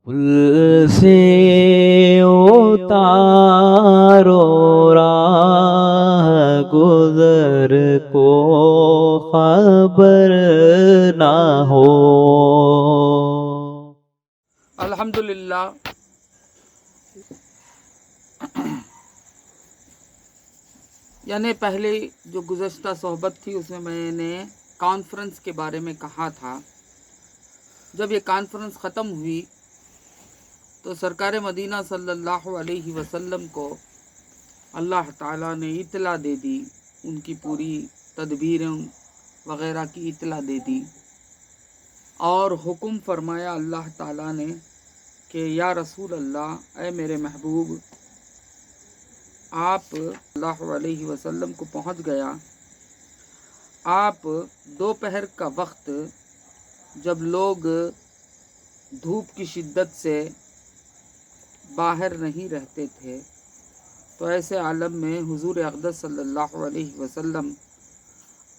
پل سے اتارو راہ گزر کو خبر نہ ہو۔ الحمدللہ یعنی پہلے جو گزشتہ صحبت تھی اس میں نے کانفرنس کے بارے میں کہا تھا۔ جب یہ کانفرنس ختم ہوئی تو سرکار مدینہ صلی اللہ علیہ وسلم کو اللہ تعالیٰ نے اطلاع دے دی، ان کی پوری تدبیروں وغیرہ کی اطلاع دے دی اور حکم فرمایا اللہ تعالیٰ نے کہ یا رسول اللہ، اے میرے محبوب، آپ صلی اللہ علیہ وسلم کو پہنچ گیا، آپ دوپہر کا وقت جب لوگ دھوپ کی شدت سے باہر نہیں رہتے تھے تو ایسے عالم میں حضور اقدس صلی اللہ علیہ وسلم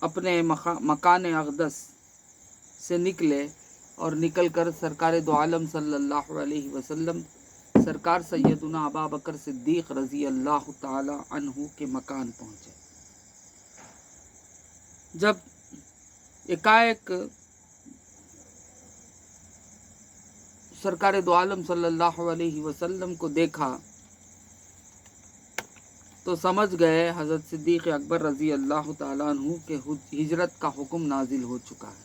اپنے مکان اقدس سے نکلے اور نکل کر سرکار دو عالم صلی اللہ علیہ وسلم سرکار سیدنا ابا بکر صدیق رضی اللہ تعالی عنہ کے مکان پہنچے۔ جب ایک سرکار دو عالم صلی اللہ علیہ وسلم کو دیکھا تو سمجھ گئے حضرت صدیق اکبر رضی اللہ تعالیٰ عنہ کہ ہجرت کا حکم نازل ہو چکا ہے۔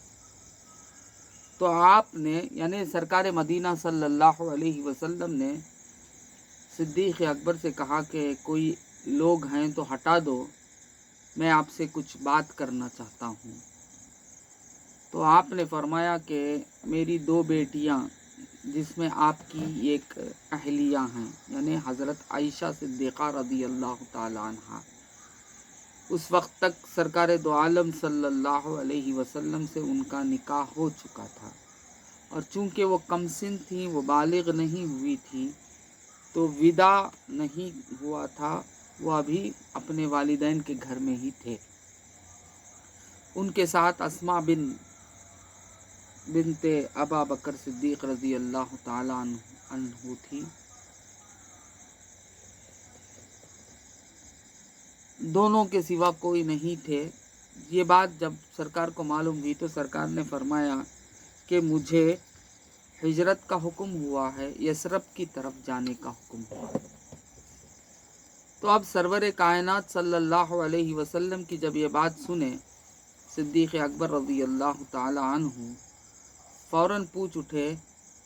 تو آپ نے یعنی سرکار مدینہ صلی اللہ علیہ وسلم نے صدیق اکبر سے کہا کہ کوئی لوگ ہیں تو ہٹا دو، میں آپ سے کچھ بات کرنا چاہتا ہوں۔ تو آپ نے فرمایا کہ میری دو بیٹیاں جس میں آپ کی ایک اہلیہ ہیں یعنی حضرت عائشہ صدیقہ رضی اللہ تعالی عنہ، اس وقت تک سرکار دو عالم صلی اللہ علیہ وسلم سے ان کا نکاح ہو چکا تھا، اور چونکہ وہ کم سن تھیں، وہ بالغ نہیں ہوئی تھیں، تو ودا نہیں ہوا تھا، وہ ابھی اپنے والدین کے گھر میں ہی تھے۔ ان کے ساتھ اسماء بنت ابا بکر صدیق رضی اللہ تعالی عنہ تھی۔ دونوں کے سوا کوئی نہیں تھے۔ یہ بات جب سرکار کو معلوم ہوئی تو سرکار نے فرمایا کہ مجھے ہجرت کا حکم ہوا ہے، یثرب کی طرف جانے کا حکم ہوا ہے۔ تو اب سرور کائنات صلی اللہ علیہ وسلم کی جب یہ بات سنے، صدیق اکبر رضی اللہ تعالی عنہ فوراً پوچھ اٹھے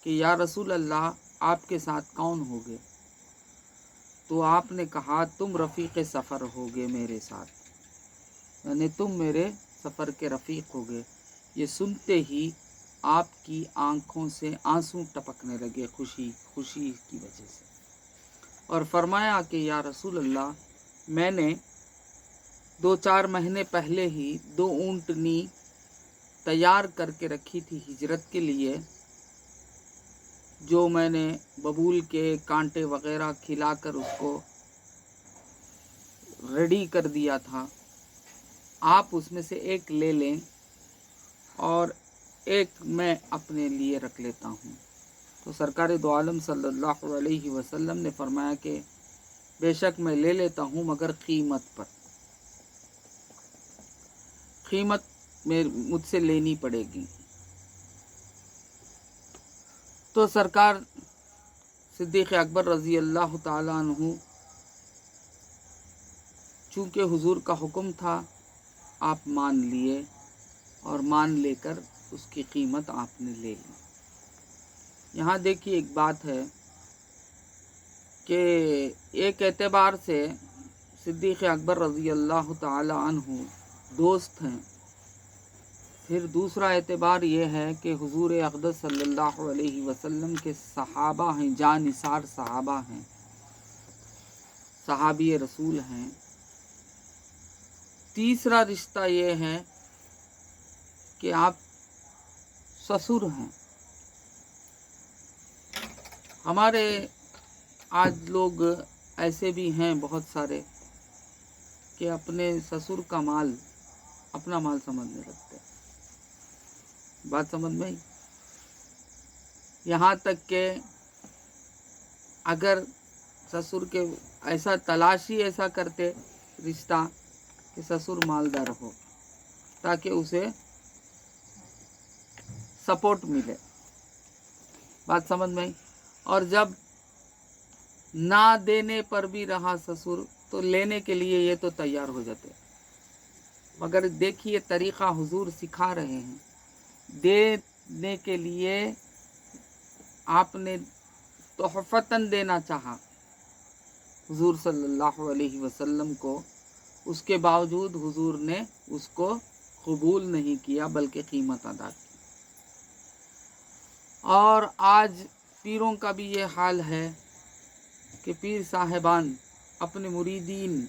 کہ یا رسول اللہ، آپ کے ساتھ کون ہوگے؟ تو آپ نے کہا تم رفیق سفر ہوگے میرے ساتھ، یعنی تم میرے سفر کے رفیق ہوگے۔ یہ سنتے ہی آپ کی آنکھوں سے آنسو ٹپکنے لگے خوشی کی وجہ سے، اور فرمایا کہ یا رسول اللہ، میں نے 2-4 مہینے پہلے ہی 2 اونٹنی تیار کر کے رکھی تھی ہجرت کے لیے، جو میں نے ببول کے کانٹے وغیرہ کھلا کر اس کو ریڈی کر دیا تھا، آپ اس میں سے ایک لے لیں اور ایک میں اپنے لیے رکھ لیتا ہوں۔ تو سرکار دو عالم صلی اللہ علیہ وسلم نے فرمایا کہ بے شک میں لے لیتا ہوں، مگر قیمت پر، قیمت مجھ سے لینی پڑے گی۔ تو سرکار صدیق اکبر رضی اللہ تعالی عنہ چونکہ حضور کا حکم تھا، آپ مان لیے، اور مان لے کر اس کی قیمت آپ نے لے لی۔ یہاں دیکھیے ایک بات ہے کہ ایک اعتبار سے صدیق اکبر رضی اللہ تعالی عنہ دوست ہیں، پھر دوسرا اعتبار یہ ہے کہ حضور اقدس صلی اللہ علیہ وسلم کے صحابہ ہیں، جاں نثار صحابہ ہیں، صحابی رسول ہیں۔ تیسرا رشتہ یہ ہے کہ آپ سسر ہیں۔ ہمارے آج لوگ ایسے بھی ہیں بہت سارے کہ اپنے سسر کا مال اپنا مال سمجھنے لگتے ہیں، بات سمجھ میں آئی؟ یہاں تک کہ अगर ससुर के ऐसा तलाशी ऐसा करते रिश्ता कि ससुर मालदार हो ताकि उसे सपोर्ट मिले, बात समझ में आई। और जब ना देने पर भी रहा ससुर तो लेने के लिए ये तो तैयार हो जाते। मगर देखिए तरीक़ा हुजूर सिखा रहे हैं, देने के लिए आपने तोहफ़तन देना चाहा हुजूर सल्लल्लाहु अलैहि वसल्लम को, उसके बावजूद हुजूर ने उसको कबूल नहीं किया बल्कि कीमत अदा की। और आज पीरों का भी ये हाल है कि पीर साहिबान अपने मुरीदीन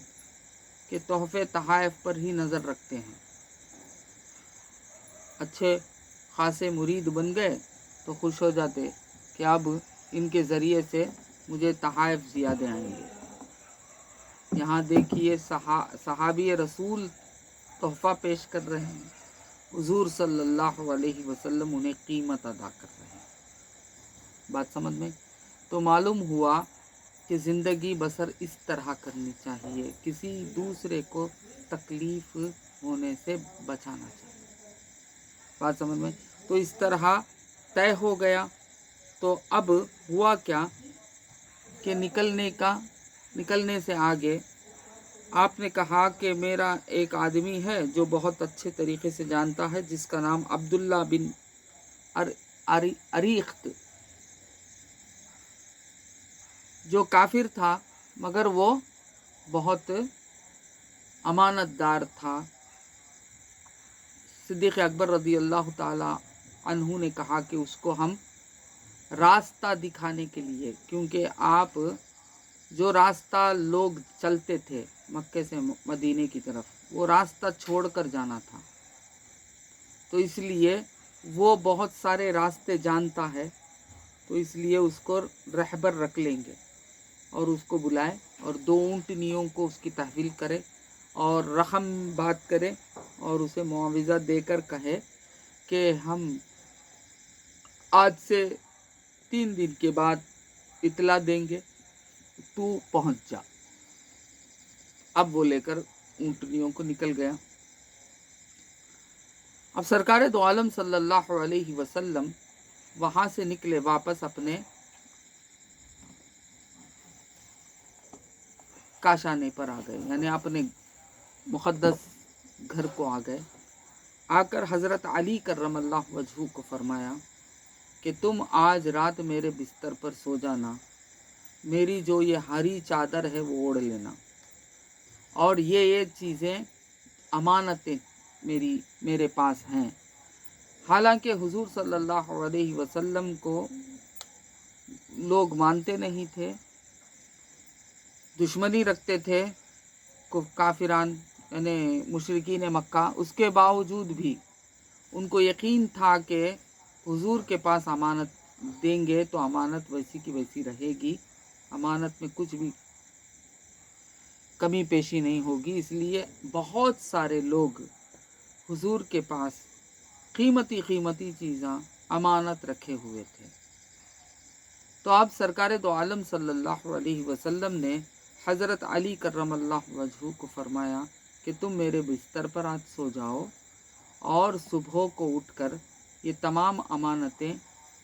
के तोहफ़े तहाइफ पर ही नज़र रखते हैं। अच्छे खासे मुरीद बन गए तो खुश हो जाते कि अब इनके ज़रिए से मुझे तहाइफ ज़्यादा आएंगे। यहाँ देखिए सहाबी रसूल तोहफ़ा पेश कर रहे हैं, हुजूर सल्लल्लाहु अलैहि वसल्लम उन्हें कीमत अदा कर रहे हैं। बात समझ में? तो मालूम हुआ कि ज़िंदगी बसर इस तरह करनी चाहिए, किसी दूसरे को तकलीफ़ होने से बचाना चाहिए। बात समझ में? तो इस तरह तय हो गया। तो अब हुआ क्या कि निकलने से आगे आपने कहा कि मेरा एक आदमी है जो बहुत अच्छे तरीके से जानता है, जिसका नाम अब्दुल्ला बिन अरीख्त, जो काफिर था मगर वो बहुत अमानतदार था। सिद्दीक़ अकबर रज़ी अल्लाह ताला अन्हु ने कहा कि उसको हम रास्ता दिखाने के लिए, क्योंकि आप जो रास्ता लोग चलते थे मक्के से मदीने की तरफ, वो रास्ता छोड़कर जाना था, तो इसलिए वो बहुत सारे रास्ते जानता है, तो इसलिए उसको रहबर रख लेंगे और उसको बुलाए और 2 ऊँटनियों को उसकी तहवील करे और रकम बात करे और उसे मुआवजा देकर कहे कि हम आज से 3 दिन के बाद इतला देंगे, तू पहुंच जा। अब वो लेकर ऊँटनियों को निकल गया। अब सरकार दो आलम सल्लल्लाहु अलैहि वसल्लम वहाँ से निकले, वापस अपने काशाने पर आ गए, यानी अपने मुक़द्दस घर को आ गए। आकर हज़रत अली करमल्लाहु वजहू को फरमाया कि तुम आज रात मेरे बिस्तर पर सो जाना, मेरी जो ये हरी चादर है वो ओढ़ लेना, और ये चीज़ें अमानतें मेरे पास हैं। हालांकि हुजूर सल्लल्लाहु अलैहि वसल्लम को लोग मानते नहीं थे, दुश्मनी रखते थे काफिरान यानी मुशरिकीन मक्का, उसके बावजूद भी उनको यकीन था कि हुजूर के पास अमानत देंगे तो अमानत वैसी की वैसी रहेगी, अमानत में कुछ भी कमी पेशी नहीं होगी। इसलिए बहुत सारे लोग हुजूर के पास कीमती चीज़ें अमानत रखे हुए थे। तो अब सरकार दो आलम सल्लल्लाहु अलैहि वसल्लम ने हज़रत अली करमल्लाहु वजहू को फरमाया कि तुम मेरे बिस्तर पर आज सो जाओ और सुबह को उठकर ये तमाम अमानतें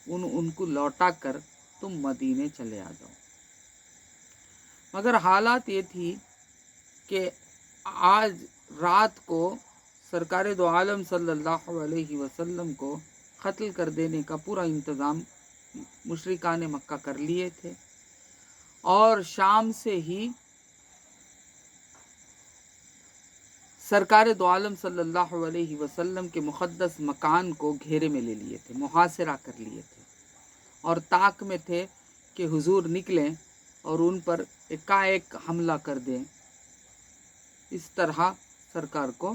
उनको लौटा कर तुम मदीने चले आ जाओ। मगर हालात ये थी कि आज रात को सरकार दो आलम सल्लल्लाहु अलैहि वसल्लम को कत्ल कर देने का पूरा इंतज़ाम मुशरिकान मक्का कर लिए थे, और शाम से ही सरकार दो आलम सल्लल्लाहु अलैहि वसल्लम के मुक़द्दस मकान को घेरे में ले लिए थे, मुहासिरा कर लिए थे, और ताक में थे कि हुजूर निकलें और उन पर एकाएक हमला कर दें। इस तरह सरकार को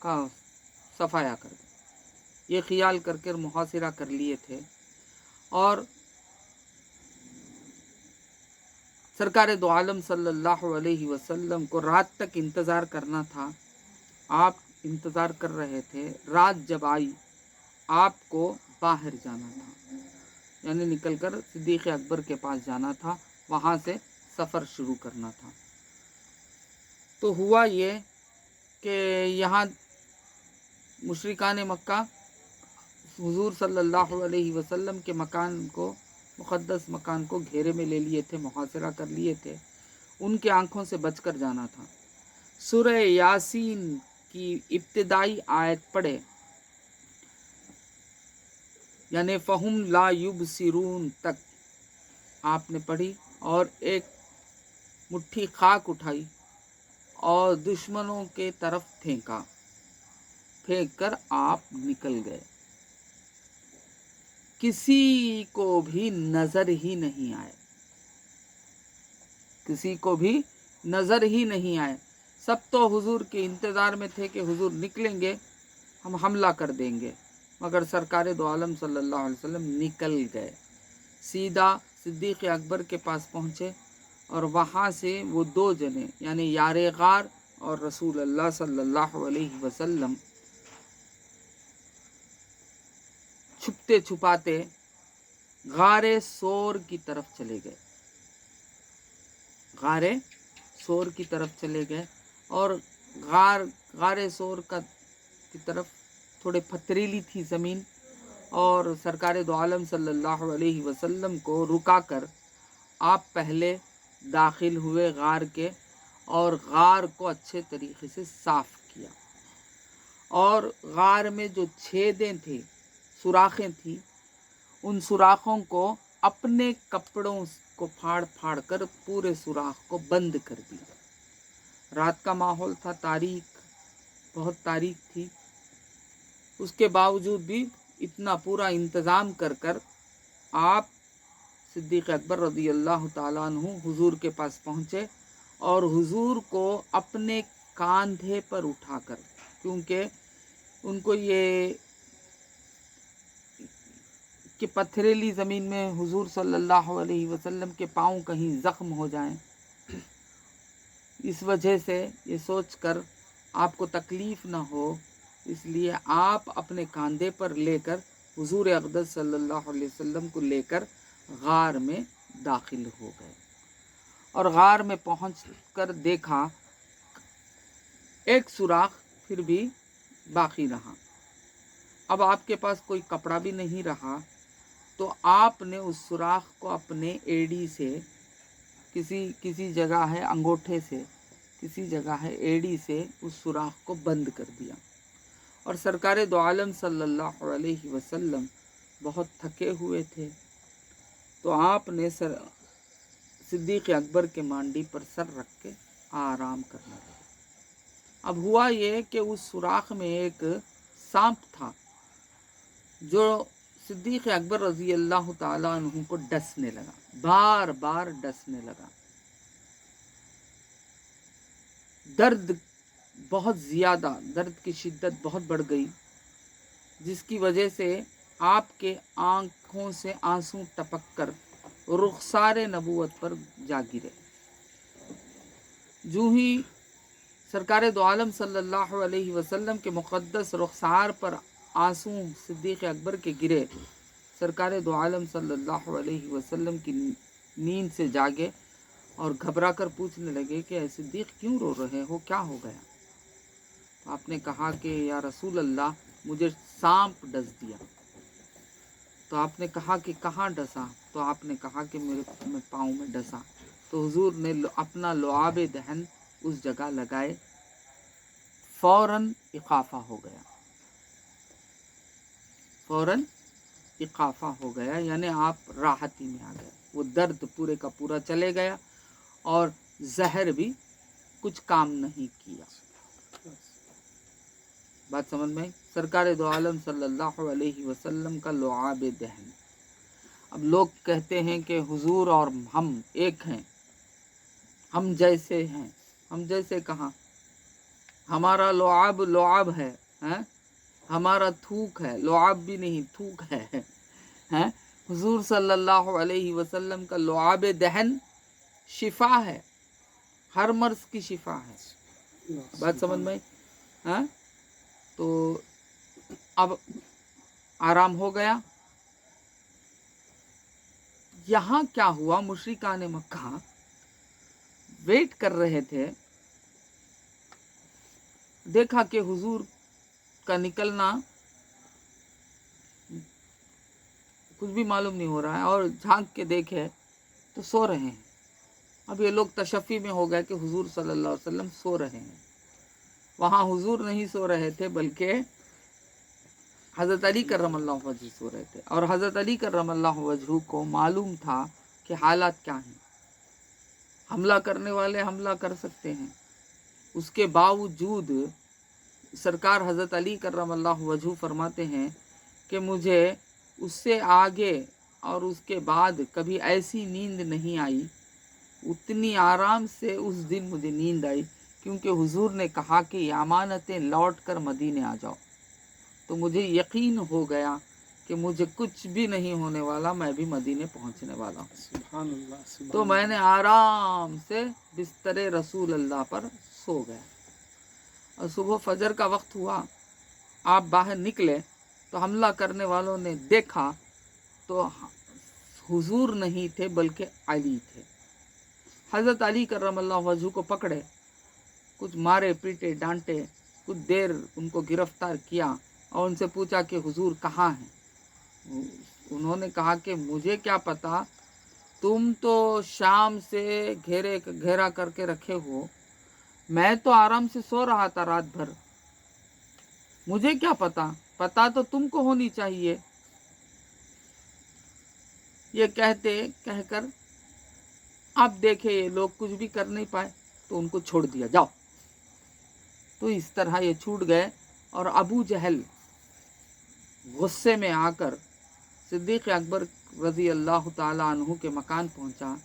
का सफाया कर दें, ये ख्याल करके मुहासिरा कर लिए थे। और सरकार दो आलम सल्लल्लाहु अलैहि वसल्लम को रात तक इंतज़ार करना था। आप इंतज़ार कर रहे थे, रात जब आई आपको बाहर जाना था, यानी निकलकर सिद्दीक़ अकबर के पास जाना था, वहाँ से सफ़र शुरू करना था। तो हुआ ये कि यहाँ मुशरिकान मक्का हुजूर सल्लल्लाहु अलैहि वसल्लम के मकान को, मुक़द्दस मकान को घेरे में ले लिए थे, मुहासरा कर लिए थे। उनके आँखों से बचकर जाना था। सूरह यासीन की इब्तिदाई आयत पढ़े, यानी फ़हुम ला युबसिरून तक आपने पढ़ी और एक मुट्ठी खाक उठाई और दुश्मनों के तरफ फेंक कर आप निकल गए। किसी को भी नजर ही नहीं आए, किसी को भी नजर ही नहीं आए। सब तो हुजूर के इंतज़ार में थे कि हुजूर निकलेंगे, हम हमला कर देंगे, मगर सरकार दो आलम सल्लल्लाहु अलैहि वसल्लम निकल गए। सीधा सिद्दीक़ अकबर के पास पहुँचे और वहाँ से वो दो जने यानी यारे गार और रसूल अल्लाह सल्लल्लाहु अलैहि वसल्लम छुपते छुपाते गारे सोर की तरफ चले गए। गारे सोर की तरफ चले गए और गारे सोर की तरफ थोड़े पथरीली थी ज़मीन, और सरकार दो आलम सल्लल्लाहु अलैहि वसल्लम को रुका कर आप पहले दाखिल हुए गार के, और गार को अच्छे तरीके से साफ़ किया, और गार में जो छेदें थी, सुराखें थी, उन सुराखों को अपने कपड़ों को फाड़ फाड़ कर पूरे सुराख को बंद कर दिया। रात का माहौल था, तारीख, बहुत तारीख थी, उसके बावजूद भी इतना पूरा इंतज़ाम कर आप सिद्दीक़ अकबर रज़ी अल्लाह ताला अन्हु हुजूर के पास पहुँचे और हुजूर को अपने कांधे पर उठाकर, क्योंकि उनको ये कि पथरीली ज़मीन में हुजूर सल्लल्लाहु अलैहि वसल्लम के पाँव कहीं ज़ख्म हो जाएं, इस वजह से ये सोचकर आपको तकलीफ़ ना हो, इसलिए आप अपने कंधे पर लेकर हुजूर अक़दस सल्लल्लाहु अलैहि वसल्लम को लेकर गार में दाखिल हो गए। और गार में पहुंचकर देखा एक सुराख फिर भी बाकी रहा। अब आपके पास कोई कपड़ा भी नहीं रहा, तो आपने उस सुराख को अपने एड़ी से, किसी जगह है अंगूठे से, किसी जगह है एड़ी से उस सुराख को बंद कर दिया। और सरकार दो आलम सल्लल्लाहु अलैहि वसल्लम बहुत थके हुए थे, तो आपने सिद्दीक़ अकबर के मांडी पर सर रख के आराम करने लगे। अब हुआ ये कि उस सुराख में एक सांप था जो सिद्दीक़ अकबर रज़ी अल्लाह ताला अन्हु को डसने लगा, बार बार डसने लगा। दर्द बहुत ज़्यादा, दर्द की शिद्दत बहुत बढ़ गई, जिसकी वजह से आपके आँखों से आंसू टपक कर रुखसारे नबूवत पर जा गिरे। जो ही सरकार दो आलम सल्लल्लाहु अलैहि वसल्लम के मुक़द्दस रुखसार पर आंसू सिद्दीक़ अकबर के गिरे, सरकार दो आलम सल्लल्लाहु अलैहि वसल्लम की नींद से जागे और घबरा कर पूछने लगे कि सिद्दीक़ क्यों रो रहे हो, क्या हो गया? तो आपने कहा कि या रसूल अल्लाह, मुझे सांप डस दिया। तो आपने कहा कि कहाँ डसा? तो आपने कहा कि मेरे पाँव में डसा। तो हुजूर ने अपना लुआब दहन उस जगह लगाए, फ़ौरन इक़ाफ़ा हो गया, फ़ौरन इक़ाफ़ा हो गया, यानी आप राहती में आ गए। वो दर्द पूरे का पूरा चले गया और जहर भी कुछ काम नहीं किया। बात समझ में? सरकार दो आलम सल्लल्लाहु अलैहि वसल्लम का लुआब दहन। अब लोग कहते हैं कि हुजूर और हम एक हैं, हम जैसे हैं। हम जैसे कहाँ? हमारा लुआब है, हैं? हमारा थूक है, लुआब भी नहीं, थूक है, हैं? हुजूर सल्लल्लाहु अलैहि वसल्लम का लुआब दहन शिफा है, हर मर्ज़ की शिफा है। बात समझ में? हैं? तो अब आराम हो गया। यहाँ क्या हुआ, मुशरिकान मक्का वेट कर रहे थे, देखा कि हुजूर का निकलना कुछ भी मालूम नहीं हो रहा है, और झांक के देखे तो सो रहे हैं। अब ये लोग तशफ़ी में हो गए कि हुजूर सल्लल्लाहु अलैहि वसल्लम सो रहे हैं। वहाँ हुजूर नहीं सो रहे थे, बल्कि हज़रत अली करमल्लाहु वजहू सो रहे थे। और हज़रत अली करमल्लाहु वजहू को मालूम था कि हालात क्या हैं, हमला करने वाले हमला कर सकते हैं। उसके बावजूद सरकार हज़रत अली करमल्लाहु वजहू फरमाते हैं कि मुझे उससे आगे और उसके बाद कभी ऐसी नींद नहीं आई, उतनी आराम से उस दिन मुझे नींद आई, क्योंकि हुजूर ने कहा कि ये अमानतें लौट कर मदीने आ जाओ। तो मुझे यकीन हो गया कि मुझे कुछ भी नहीं होने वाला, मैं भी मदीने पहुंचने वाला हूँ। सुभान अल्लाह, सुभान तो मैंने आराम से बिस्तरे रसूल अल्लाह पर सो गया। और सुबह फजर का वक्त हुआ, आप बाहर निकले तो हमला करने वालों ने देखा तो हुजूर नहीं थे बल्कि अली थे। हज़रत अली करमल्लाहु वजहू को पकड़े, कुछ मारे पीटे डांटे, कुछ देर उनको गिरफ्तार किया और उनसे पूछा कि हुजूर कहाँ हैं। उन्होंने कहा कि मुझे क्या पता, तुम तो शाम से घेरा करके रखे हो, मैं तो आराम से सो रहा था रात भर, मुझे क्या पता, पता तो तुमको होनी चाहिए। ये कहकर अब देखे ये लोग कुछ भी कर नहीं पाए, तो उनको छोड़ दिया, जाओ। तो इस तरह ये छूट गए। और अबू जहल गुस्से में आकर सिद्दीक़ अकबर रज़ी अल्लाह ताला अन्हु के मकान पहुंचा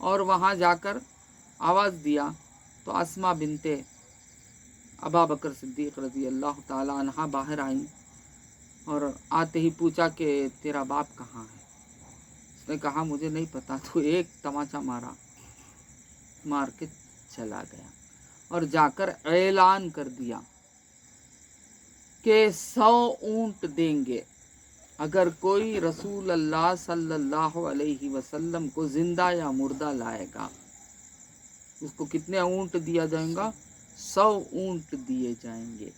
और वहां जाकर आवाज़ दिया तो अस्मा बिनते अबा बकर सिद्दीक़ रज़ी अल्लाह ताला अन्हा बाहर आई और आते ही पूछा कि तेरा बाप कहाँ है। उसने कहा मुझे नहीं पता। तो एक तमाचा मार के चला गया और जाकर ऐलान कर दिया कि 100 ऊंट देंगे अगर कोई रसूल अल्लाह सल्लल्लाहु अलैहि वसल्लम को जिंदा या मुर्दा लाएगा। उसको कितने ऊंट दिया जाएगा? 100 ऊंट दिए जाएंगे।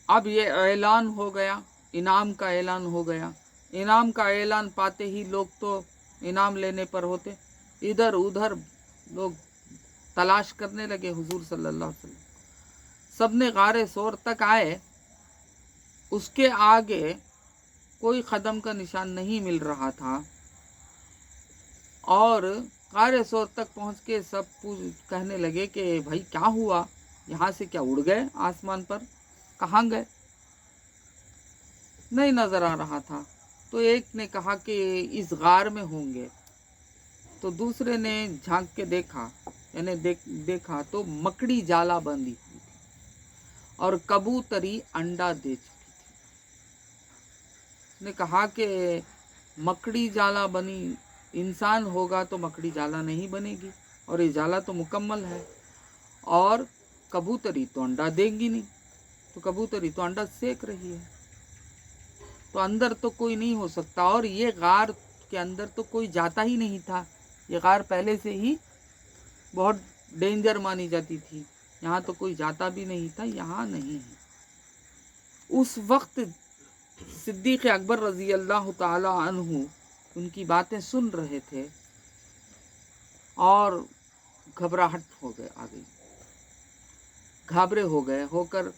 अब ये ऐलान हो गया, इनाम का ऐलान हो गया। इनाम का ऐलान पाते ही लोग तो इनाम लेने पर होते, इधर उधर लोग तलाश करने लगे हुजूर सल्लल्लाहु अलैहि वसल्लम। सबने गारे सोर तक आए, उसके आगे कोई कदम का निशान नहीं मिल रहा था। और गारे सोर तक पहुंच के सब कहने लगे कि भाई क्या हुआ, यहाँ से क्या उड़ गए आसमान पर, कहाँ गए, नहीं नजर आ रहा था। तो एक ने कहा कि इस गार में होंगे। तो दूसरे ने झांक के देखा, यानी देखा तो मकड़ी जाला बंधी हुई थी और कबूतरी अंडा दे चुकी थी। उसने कहा कि मकड़ी जाला बनी, इंसान होगा तो मकड़ी जाला नहीं बनेगी, और ये जाला तो मुकम्मल है, और कबूतरी तो अंडा देंगी नहीं, तो कबूतरी तो अंडा सेक रही है, तो अंदर तो कोई नहीं हो सकता। और ये गार के अंदर तो कोई जाता ही नहीं था, ये गार पहले से ही बहुत डेंजर मानी जाती थी, यहाँ तो कोई जाता भी नहीं था, यहाँ नहीं है। उस वक्त सिद्दीक़ अकबर रज़ी अल्लाह ताला अन्हु उनकी बातें सुन रहे थे और घबराहट हो गए, आ गई, घाबरे हो गए, होकर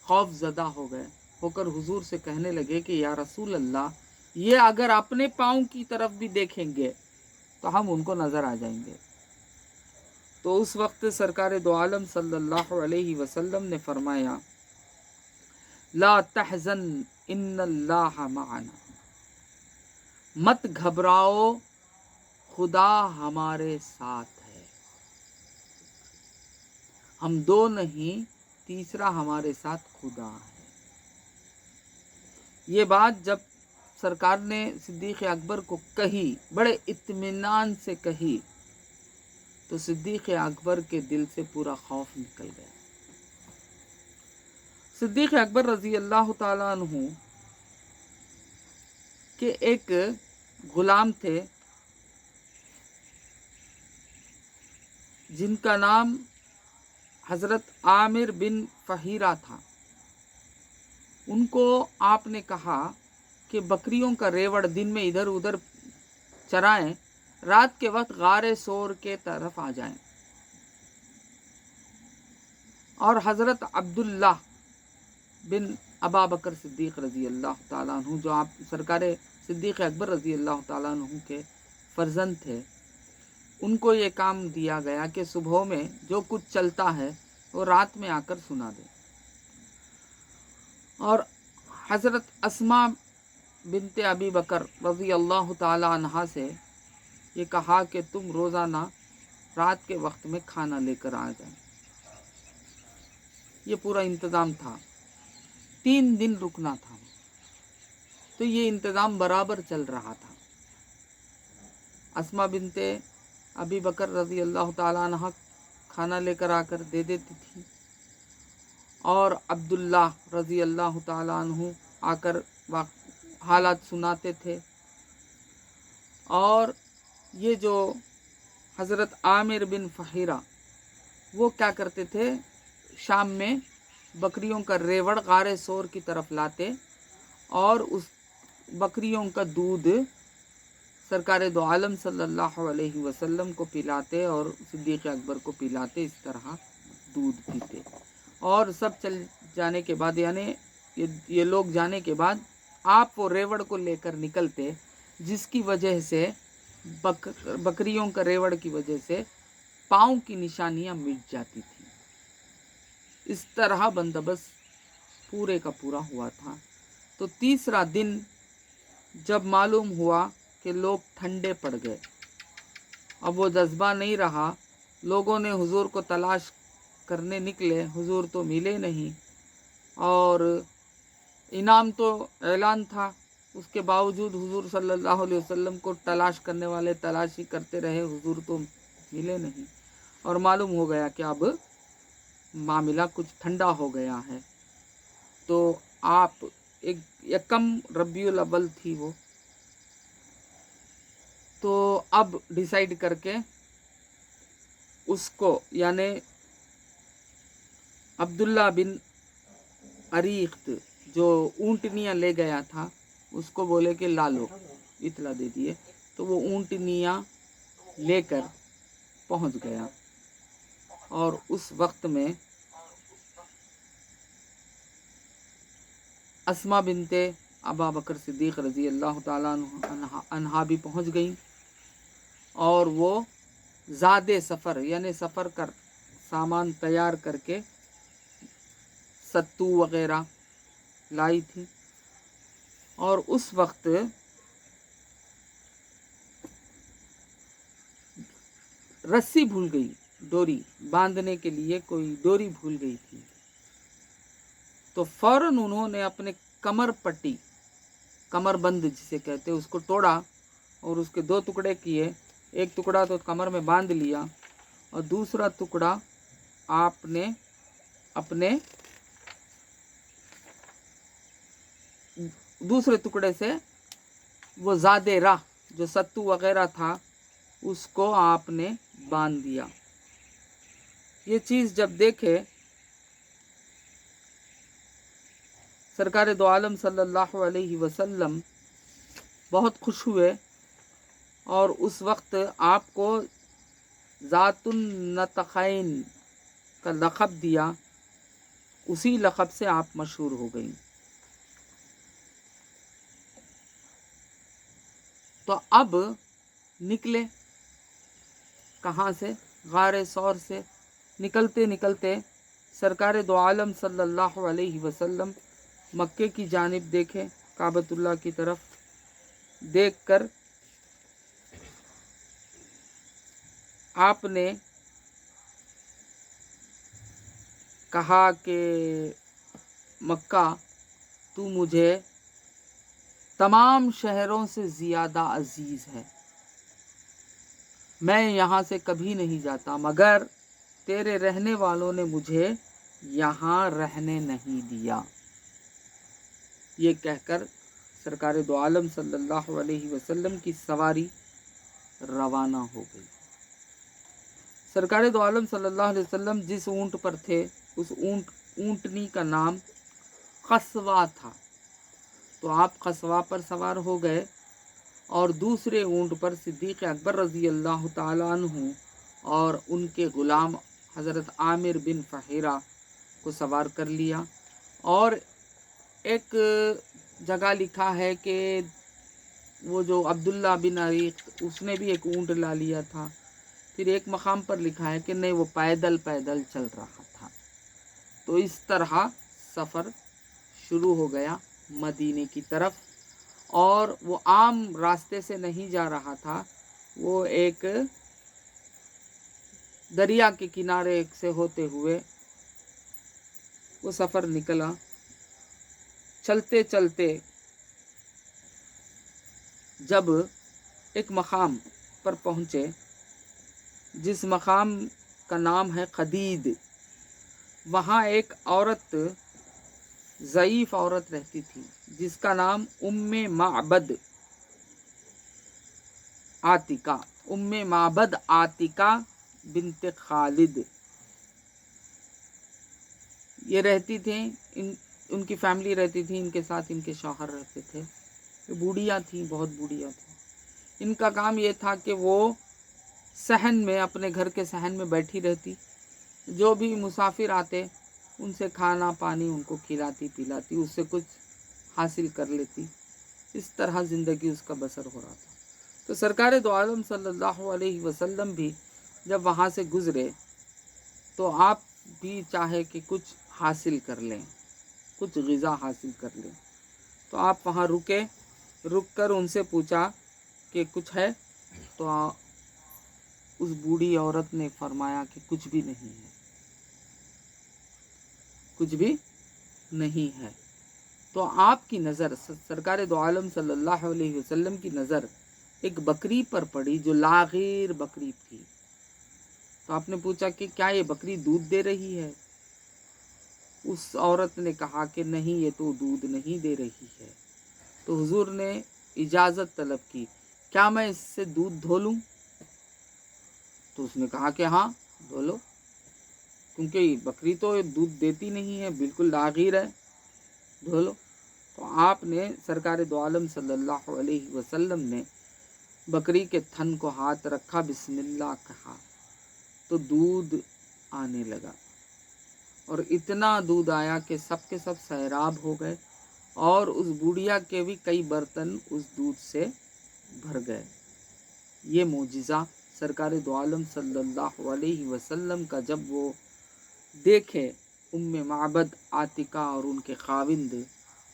खौफ ज़दा हो गए, होकर हुजूर से कहने लगे कि या रसूल अल्लाह, ये अगर अपने पाँव की तरफ भी देखेंगे तो हम उनको नज़र आ जाएंगे। तो उस वक्त सरकार दो आलम सल्लल्लाहु अलैहि वसल्लम ने फरमाया, ला तहज़न इन्नल्लाह मअना, मत घबराओ, खुदा हमारे साथ है। हम दो नहीं, तीसरा हमारे साथ खुदा है। ये बात जब सरकार ने सिद्दीक़ अकबर को कही, बड़े इत्मीनान से कही, तो सिद्दीक़ अकबर के दिल से पूरा खौफ निकल गया। सिद्दीक़ अकबर रज़ी अल्लाह ताला अन्हु के एक गुलाम थे जिनका नाम हज़रत आमिर बिन फ़हीरा था। उनको आपने कहा कि बकरियों का रेवड़ दिन में इधर उधर चराएं, रात के वक्त गारे सोर के तरफ आ जाएं। और हज़रत अब्दुल्ला बिन अबा बकर सिद्दीक़ रज़ी अल्लाह ताला अन्हु, जो आप सरकार सिद्दीक़ अकबर रज़ी अल्लाह ताला अन्हु के फ़र्जंद थे, उनको ये काम दिया गया कि सुबह में जो कुछ चलता है वो रात में आकर सुना दे। और हज़रत अस्मा बिनते अबी बकर रज़ी अल्लाह ताला अन्हा से ये कहा कि तुम रोज़ाना रात के वक्त में खाना लेकर आ जाए। ये पूरा इंतज़ाम था। 3 दिन रुकना था, तो ये इंतज़ाम बराबर चल रहा था। अस्मा बिनते अबी बकर रज़ी अल्लाह ताला अन्हा खाना लेकर आकर दे देती थी, और अब्दुल्ला रज़ी अल्लाह ताला अन्हु आकर हालात सुनाते थे। और ये जो हज़रत आमिर बिन फ़हीरा, वो क्या करते थे, शाम में बकरियों का रेवड़ गारे सोर की तरफ लाते और उस बकरियों का दूध सरकार दो आलम सल्लल्लाहु अलैहि वसल्लम को पिलाते और सिद्दीक़ अकबर को पिलाते। इस तरह दूध पीते। और सब चल जाने के बाद, यानी ये लोग जाने के बाद, आप वो रेवड़ को लेकर निकलते, जिसकी वजह से बकरियों का रेवड़ की वजह से पाँव की निशानियां मिट जाती थी। इस तरह बंदोबस्त पूरे का पूरा हुआ था। तो तीसरा दिन जब मालूम हुआ कि लोग ठंडे पड़ गए, अब वो जज्बा नहीं रहा, लोगों ने हुजूर को तलाश करने निकले, हुजूर तो मिले नहीं, और इनाम तो ऐलान था, उसके बावजूद हुजूर सल्लल्लाहु अलैहि वसल्लम को तलाश करने वाले तलाशी करते रहे, हुजूर तो मिले नहीं। और मालूम हो गया कि अब मामला कुछ ठंडा हो गया है। तो आप एक यकम रबीउल अव्वल थी वो, तो अब डिसाइड करके उसको, यानी अब्दुल्ला बिन अरीख्त जो ऊँटनियाँ ले गया था, उसको बोले कि ला लो, इतला दे दिए। तो वो ऊँटनियाँ लेकर पहुंच गया। और उस वक्त में अस्मा बिनते अबा बकर सिद्दीक़ रज़ी अल्लाह ताला अन्हा भी पहुंच गई, और वो ज़ादे सफ़र, यानी सफ़र कर सामान तैयार करके सत्तू वग़ैरह लाई थी। और उस वक्त रस्सी भूल गई, डोरी बांधने के लिए कोई डोरी भूल गई थी। तो फौरन उन्होंने अपने कमर पट्टी, कमरबंद जिसे कहते हैं, उसको तोड़ा और उसके 2 टुकड़े किए। एक टुकड़ा तो कमर में बांध लिया और दूसरा टुकड़ा आपने अपने दूसरे टुकड़े से वो ज़ादे राह जो सत्तू वगैरह था उसको आपने बांध दिया। ये चीज़ जब देखे सरकार दो आलम सल्लल्लाहु अलैहि वसल्लम बहुत खुश हुए, और उस वक्त आपको ज़ातुन नतखैन का लक़ब दिया। उसी लक़ब से आप मशहूर हो गई। तो अब निकले कहाँ से, गारे सौर से। निकलते निकलते सरकार दो आलम सल्लल्लाहु अलैहि वसल्लम मक्के की जानिब देखे, काबतुल्लाह की तरफ देखकर आपने कहा कि मक्का, तू मुझे तमाम शहरों से ज़्यादा अजीज़ है। मैं यहाँ से कभी नहीं जाता, मगर तेरे रहने वालों ने मुझे यहाँ रहने नहीं दिया। ये कहकर سرکار دو عالم صلی اللہ علیہ وسلم کی سواری روانہ ہو گئی۔ سرکار دو عالم صلی اللہ علیہ وسلم جس اونٹ پر تھے اس اونٹنی کا نام قصوہ تھا، تو آپ قصوہ پر سوار ہو گئے اور دوسرے اونٹ پر صدیق اکبر رضی اللہ تعالیٰ عنہ اور ان کے غلام حضرت عامر بن فہیرہ کو سوار کر لیا۔ اور ایک جگہ لکھا ہے کہ وہ جو عبداللہ بن عریق اس نے بھی ایک اونٹ لا لیا تھا۔ پھر ایک مقام پر لکھا ہے کہ نہیں، وہ پیدل چل رہا تھا۔ تو اس طرح سفر شروع ہو گیا مدینے کی طرف، اور وہ عام راستے سے نہیں جا رہا تھا، وہ ایک دریا کے کنارے سے ہوتے ہوئے وہ سفر نکلا۔ چلتے چلتے جب ایک مقام پر پہنچے جس مقام کا نام ہے قدید، وہاں ایک عورت، ضعیف عورت رہتی تھی جس کا نام ام معبد عاتقہ بنت خالد یہ رہتی تھیں۔ ان کی فیملی رہتی تھی، ان کے ساتھ ان کے شوہر رہتے تھے۔ یہ بوڑھیاں تھیں، بہت بوڑھیاں تھیں۔ ان کا کام یہ تھا کہ وہ صحن میں، اپنے گھر کے صحن میں بیٹھی رہتی، جو بھی مسافر آتے ان سے کھانا پانی ان کو کھلاتی پلاتی، اس سے کچھ حاصل کر لیتی۔ اس طرح زندگی اس کا بسر ہو رہا تھا۔ تو سرکار دو عالم صلی اللہ علیہ وسلم بھی جب وہاں سے گزرے تو آپ بھی چاہے کہ کچھ حاصل کر لیں، کچھ غذا حاصل کر لیں، تو آپ وہاں رک کر ان سے پوچھا کہ کچھ ہے؟ تو اس بوڑھی عورت نے فرمایا کہ کچھ بھی نہیں ہے، کچھ بھی نہیں ہے۔ تو آپ کی نظر، سرکار دو عالم صلی اللہ علیہ وسلم کی نظر ایک بکری پر پڑی جو لاغیر بکری تھی۔ تو آپ نے پوچھا کہ کیا یہ بکری دودھ دے رہی ہے؟ اس عورت نے کہا کہ نہیں، یہ تو دودھ نہیں دے رہی ہے۔ تو حضور نے اجازت طلب کی، کیا میں اس سے دودھ دھو لوں؟ تو اس نے کہا کہ ہاں دھو لو، کیونکہ یہ بکری تو دودھ دیتی نہیں ہے، بالکل لاغیر ہے، دھو لو۔ تو آپ نے، سرکار دو عالم صلی اللہ علیہ وسلم نے بکری کے تھن کو ہاتھ رکھا، بسم اللہ کہا، تو دودھ آنے لگا، اور اتنا دودھ آیا کہ سب کے سب سیراب ہو گئے، اور اس بوڑھیا کے بھی کئی برتن اس دودھ سے بھر گئے۔ یہ معجزہ سرکار دو عالم صلی اللہ علیہ وسلم کا جب وہ دیکھے ام معبد عاتقہ اور ان کے خاوند،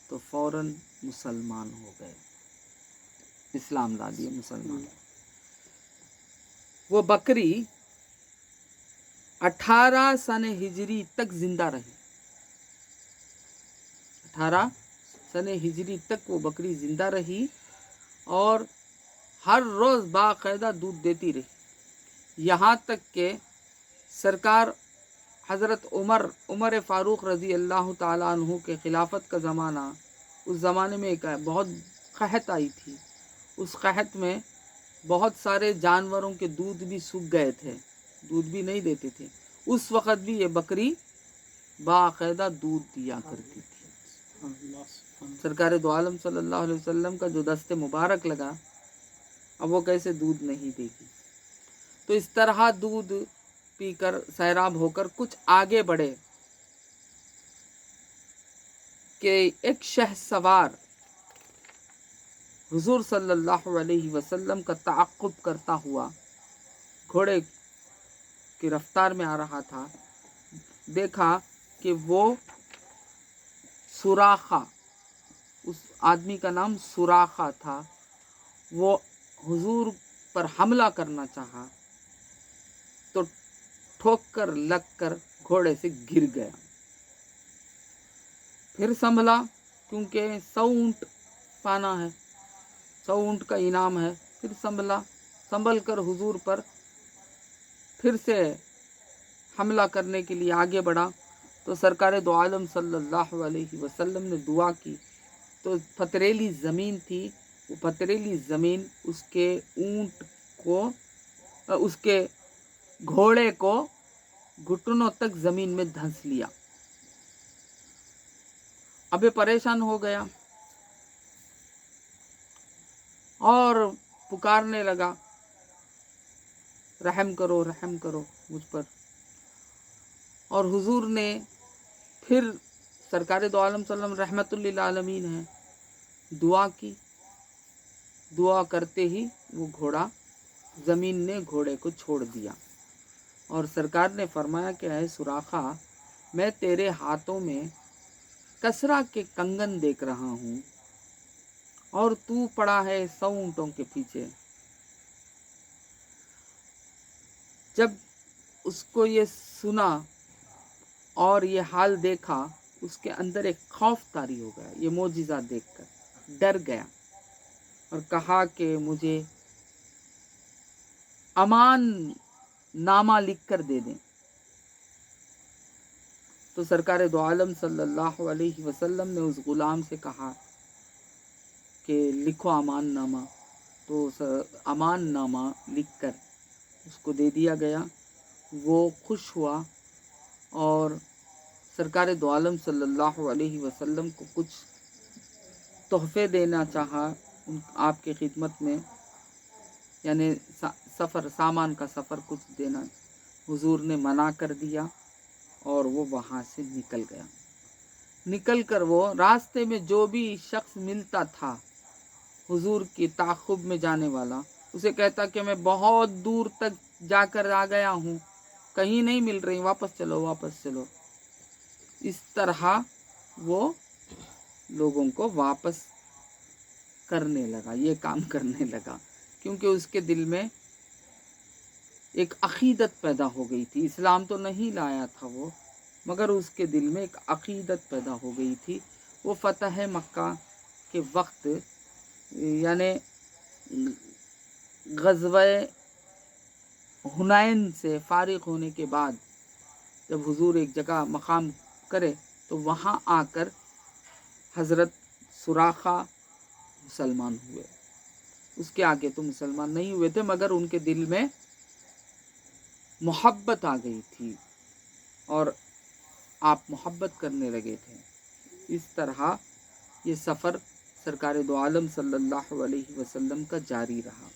تو فوراً مسلمان ہو گئے، اسلام لا لیے، مسلمان۔ وہ بکری 18 سن ہجری تک زندہ رہی، 18 سن ہجری تک وہ بکری زندہ رہی، اور ہر روز باقاعدہ دودھ دیتی رہی، یہاں تک کہ سرکار حضرت عمر فاروق رضی اللہ تعالیٰ عنہ کے خلافت کا زمانہ، اس زمانے میں ایک بہت قحط آئی تھی، اس قحط میں بہت سارے جانوروں کے دودھ بھی سوکھ گئے تھے، دودھ بھی نہیں دیتے تھے، اس وقت بھی یہ بکری باقاعدہ دودھ دیا کرتی تھی۔ سرکار دو عالم صلی اللہ علیہ وسلم کا جو دست مبارک لگا، اب وہ کیسے دودھ نہیں دے گی؟ تو اس طرح دودھ پی کر سیراب ہو کر کچھ آگے بڑھے کہ ایک شہ سوار حضور صلی اللہ علیہ وسلم کا تعقب کرتا ہوا گھوڑے کی رفتار میں آ رہا تھا۔ دیکھا کہ وہ سراخہ، اس آدمی کا نام سراخہ تھا، وہ حضور پر حملہ کرنا چاہا تو ٹھوک کر لگ کر گھوڑے سے گر گیا۔ پھر سنبھلا، کیونکہ 100 اونٹ پانا ہے، 100 اونٹ کا انعام ہے۔ پھر سنبھل کر حضور پر پھر سے حملہ کرنے کے لیے آگے بڑھا، تو سرکار دو عالم صلی اللہ علیہ وسلم نے دعا کی تو پتریلی زمین تھی، وہ پتریلی زمین اس کے اونٹ کو، اس کے گھوڑے کو گھٹنوں تک زمین میں دھنس لیا۔ اب یہ پریشان ہو گیا اور پکارنے لگا، رحم کرو رحم کرو مجھ پر۔ اور حضور نے پھر، سرکار دو عالم صلی اللہ علیہ وسلم رحمت للعالمین ہیں، دعا کی، دعا کرتے ہی وہ گھوڑا، زمین نے گھوڑے کو چھوڑ دیا۔ اور سرکار نے فرمایا کہ اے سراخا، میں تیرے ہاتھوں میں کسرا کے کنگن دیکھ رہا ہوں اور تو پڑا ہے 100 اونٹوں کے پیچھے۔ جب اس کو یہ سنا اور یہ حال دیکھا، اس کے اندر ایک خوف طاری ہو گیا، یہ معجزہ دیکھ کر ڈر گیا اور کہا کہ مجھے امان نامہ لکھ کر دے دیں۔ تو سرکار دو عالم صلی اللہ علیہ وسلم نے اس غلام سے کہا کہ لکھو امان نامہ۔ تو امان نامہ لکھ کر اس کو دے دیا گیا۔ وہ خوش ہوا اور سرکار دو عالم صلی اللہ علیہ وسلم کو کچھ تحفے دینا چاہا آپ کی خدمت میں، یعنی سامان کا سفر کچھ دینا، حضور نے منع کر دیا اور وہ وہاں سے نکل گیا۔ نکل کر وہ راستے میں جو بھی شخص ملتا تھا حضور کی تعاقب میں جانے والا، اسے کہتا کہ میں بہت دور تک جا کر آ گیا ہوں، کہیں نہیں مل رہی، واپس چلو واپس چلو۔ اس طرح وہ لوگوں کو واپس کرنے لگا، یہ کام کرنے لگا، کیونکہ اس کے دل میں ایک عقیدت پیدا ہو گئی تھی۔ اسلام تو نہیں لایا تھا وہ، مگر اس کے دل میں ایک عقیدت پیدا ہو گئی تھی۔ وہ فتح مکہ کے وقت، یعنی غزوہ حنین سے فارغ ہونے کے بعد جب حضور ایک جگہ مقام کرے تو وہاں آ کر حضرت سراخا مسلمان ہوئے۔ اس کے آگے تو مسلمان نہیں ہوئے تھے، مگر ان کے دل میں محبت آ گئی تھی اور آپ محبت کرنے لگے تھے۔ اس طرح یہ سفر سرکار دو عالم صلی اللہ علیہ وسلم کا جاری رہا۔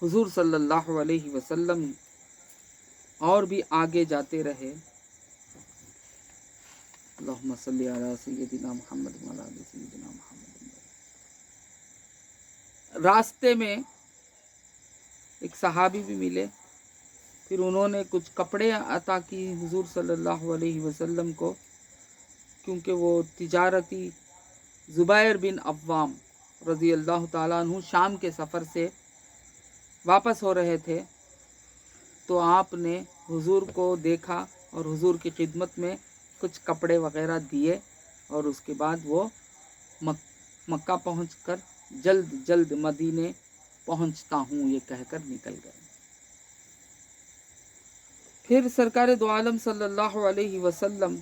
حضور صلی اللہ علیہ وسلم اور بھی آگے جاتے رہے۔ اللہم صلی علی سیدنا محمد وعلی آل سیدنا محمد۔ راستے میں ایک صحابی بھی ملے، پھر انہوں نے کچھ کپڑے عطا کی حضور صلی اللہ علیہ وسلم کو، کیونکہ وہ تجارتی زبیر بن عوام رضی اللہ تعالیٰ عنہ شام کے سفر سے واپس ہو رہے تھے، تو آپ نے حضور کو دیکھا اور حضور کی خدمت میں کچھ کپڑے وغیرہ دیے، اور اس کے بعد وہ مکہ پہنچ کر جلد جلد مدینے پہنچتا ہوں یہ کہہ کر نکل گئے۔ پھر سرکار دو عالم صلی اللہ علیہ وسلم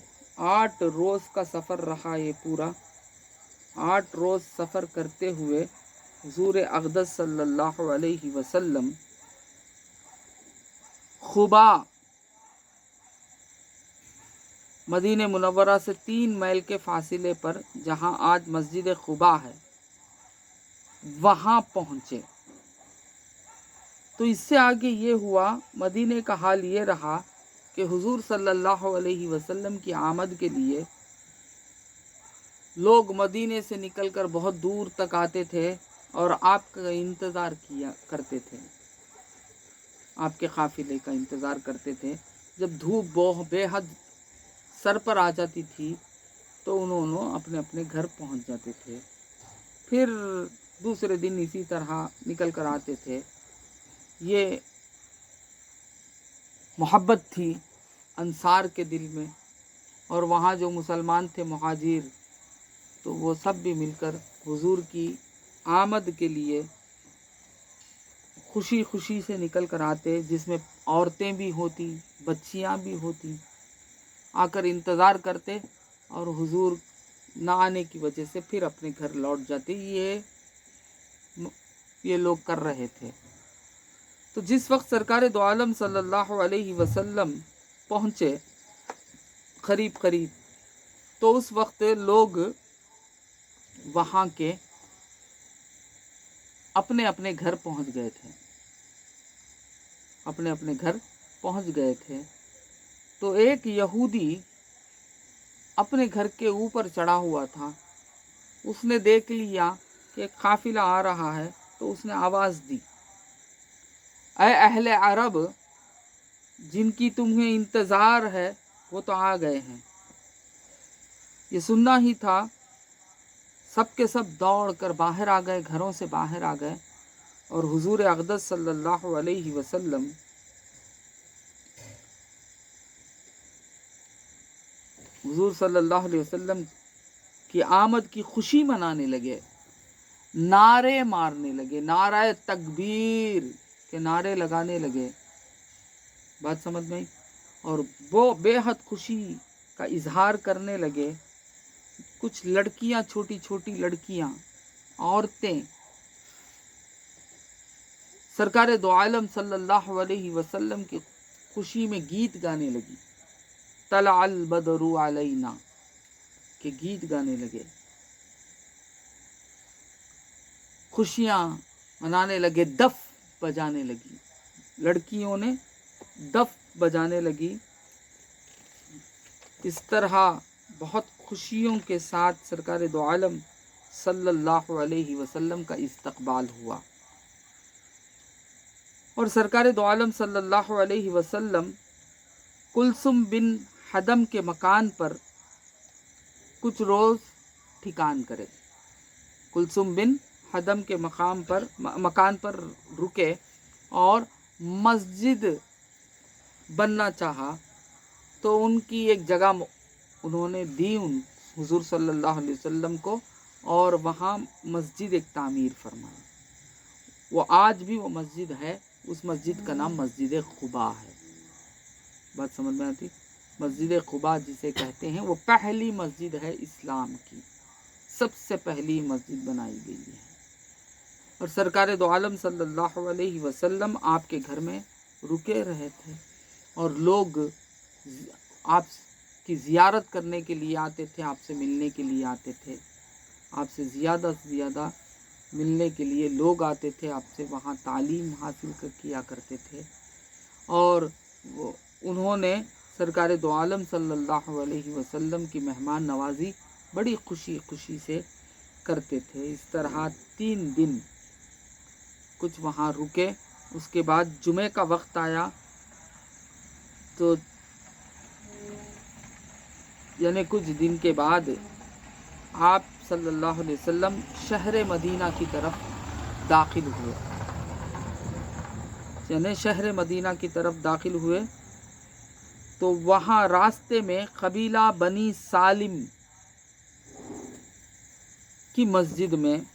8 روز کا سفر رہا، یہ پورا 8 روز سفر کرتے ہوئے حضور اقدس صلی اللہ علیہ وسلم خبا، مدینہ منورہ سے 3 میل کے فاصلے پر، جہاں آج مسجد خبا ہے، وہاں پہنچے۔ تو اس سے آگے یہ ہوا، مدینے کا حال یہ رہا کہ حضور صلی اللہ علیہ وسلم کی آمد کے لیے لوگ مدینے سے نکل کر بہت دور تک آتے تھے اور آپ کا انتظار کیا کرتے تھے، آپ کے قافلے کا انتظار کرتے تھے۔ جب دھوپ بے حد سر پر آ جاتی تھی تو انہوں اپنے اپنے گھر پہنچ جاتے تھے، پھر دوسرے دن اسی طرح نکل کر آتے تھے۔ یہ محبت تھی انصار کے دل میں، اور وہاں جو مسلمان تھے مہاجر، تو وہ سب بھی مل کر حضور کی آمد کے لیے خوشی خوشی سے نکل کر آتے، جس میں عورتیں بھی ہوتی، بچیاں بھی ہوتی، آ کر انتظار کرتے اور حضور ना आने की वजह से फिर अपने घर लौट जाते, ये लोग कर रहे थे। तो जिस वक्त सरकार दो आलम सल्लल्लाहु अलैहि वसल्लम पहुँचे करीब करीब, तो उस वक्त लोग वहाँ के अपने अपने घर पहुँच गए थे, अपने अपने घर पहुँच गए थे। तो एक यहूदी अपने घर के ऊपर चढ़ा हुआ था, उसने देख लिया कि एक काफिला आ रहा है, तो उसने आवाज़ दी, ऐ अहले अरब, जिनकी तुम्हें इंतज़ार है वो तो आ गए हैं। ये सुनना ही था, सब के सब दौड़ कर बाहर आ गए, घरों से बाहर आ गए, और हुजूर अक़दस सल्लल्लाहु अलैहि वसल्लम हुजूर सल्लल्लाहु अलैहि वसल्लम की आमद की खुशी मनाने लगे, नारे मारने लगे, नाराए तकबीर के नारे लगाने लगे। बात समझ में आई? और वो बेहद खुशी का इजहार करने लगे। कुछ लड़कियां, छोटी छोटी लड़कियां, औरतें सरकार दो आलम सल्लल्लाहु अलैहि वसल्लम की खुशी में गीत गाने लगी, तलअल बदरु अलैना के गीत गाने लगे, खुशियां मनाने लगे, दफ बजाने लगी, लड़कियों ने दफ बजाने लगी। इस तरह बहुत खुशियों के साथ सरकार दो आलम सल्लल्लाहु अलैहि वसल्लम का इस्तकबाल हुआ। और सरकार दो आलम सल्लल्लाहु अलैहि वसल्लम कुलसुम बिन हदम के मकान पर कुछ रोज़ ठिकान करे। कुलसुम बिन हदम के मकान पर रुके और मस्जिद बनना चाहा, तो उनकी एक जगह उन्होंने दी हुजूर सल्लल्लाहु अलैहि वसल्लम को, और वहाँ मस्जिद एक तामीर फरमाई। वो आज भी वो मस्जिद है, उस मस्जिद का नाम मस्जिद खुबा है। बात समझ में आती? मस्जिद खुबा जिसे कहते हैं, वो पहली मस्जिद है इस्लाम की, सबसे पहली मस्जिद बनाई गई है। और सरकार दो आलम सल्लल्लाहु अलैहि वसल्लम आपके घर में रुके रहे थे, और लोग आपकी ज़ियारत करने के लिए आते थे, आपसे मिलने के लिए आते थे, आपसे ज़्यादा से ज़्यादा मिलने के लिए लोग आते थे, आपसे वहाँ तालीम हासिल किया करते थे। और उन्होंने सरकार दो आलम सल्लल्लाहु अलैहि वसल्लम की मेहमान नवाजी बड़ी खुशी से करते थे। इस तरह 3 दिन कुछ वहाँ रुके। उसके बाद जुमे का वक्त आया, तो यानी कुछ दिन के बाद आप सल्लल्लाहु अलैहि वसल्लम शहर मदीना की तरफ दाखिल हुए। यानी शहर मदीना की तरफ दाखिल हुए, तो वहाँ रास्ते में कबीला बनी सालिम की मस्जिद में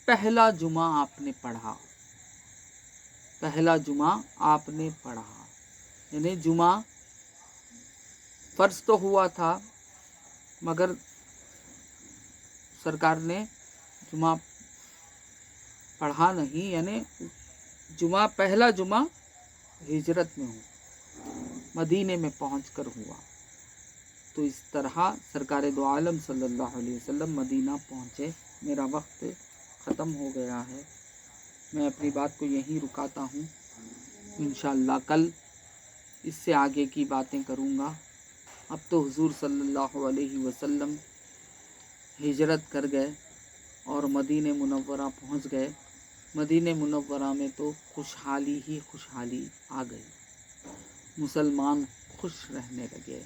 पहला जुमा आपने पढ़ा। पहला जुमा आपने पढ़ा, यानी जुमा फ़र्ज तो हुआ था, मगर सरकार ने जुमा पढ़ा नहीं, यानी जुमा, पहला जुमा हिजरत में हुआ, मदीने में पहुंचकर हुआ। तो इस तरह सरकार दो आलम सल्लल्लाहु अलैहि वसल्लम मदीना पहुँचे। मेरा वक्त ख़त्म हो गया है, मैं अपनी बात को यहीं रुकाता हूँ। इंशाअल्लाह कल इससे आगे की बातें करूँगा। अब तो हुजूर सल्लल्लाहु अलैहि वसल्लम हिजरत कर गए और मदीने मुनव्वरा पहुँच गए। मदीने मुनव्वरा में तो खुशहाली ही खुशहाली आ गई, मुसलमान खुश रहने लगे।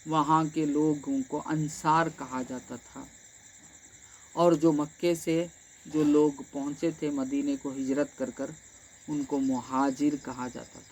वहाँ के लोगों को अंसार कहा जाता था, और जो मक्के से जो लोग पहुँचे थे मदीने को हिजरत कर कर, उनको मुहाजिर कहा जाता था।